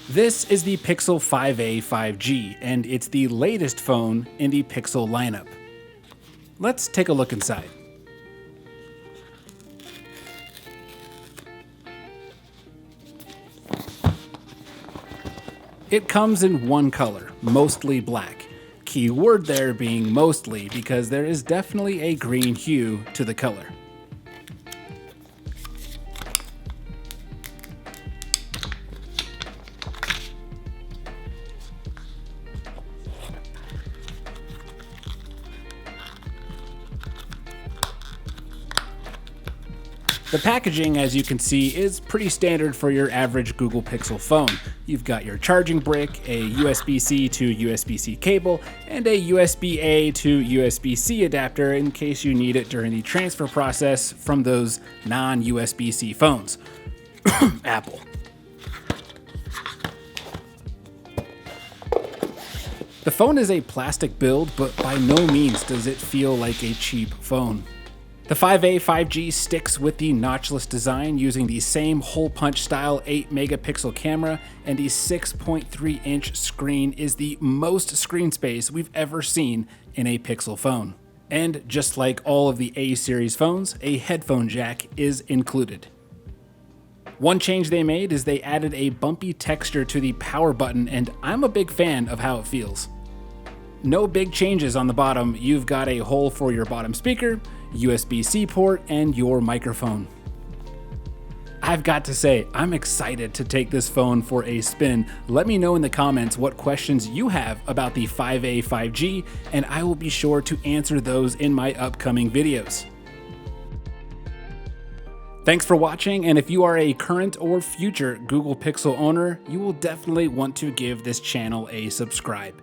This is the Pixel 5a 5G, and it's the latest phone in the Pixel lineup. Let's take a look inside. It comes in one color, mostly black. Key word there being mostly because there is definitely a green hue to the color. The packaging, as you can see, is pretty standard for your average Google Pixel phone. You've got your charging brick, a USB-C to USB-C cable, and a USB-A to USB-C adapter in case you need it during the transfer process from those non-USB-C phones. Apple. The phone is a plastic build, but by no means does it feel like a cheap phone. The 5a 5G sticks with the notchless design using the same hole punch style 8 megapixel camera, and the 6.3 inch screen is the most screen space we've ever seen in a Pixel phone. And just like all of the A series phones, a headphone jack is included. One change they made is they added a bumpy texture to the power button, and I'm a big fan of how it feels. No big changes on the bottom. You've got a hole for your bottom speaker, USB-C port, and your microphone. I've got to say, I'm excited to take this phone for a spin. Let me know in the comments what questions you have about the 5a 5G, and I will be sure to answer those in my upcoming videos. Thanks for watching, and if you are a current or future Google Pixel owner, you will definitely want to give this channel a subscribe.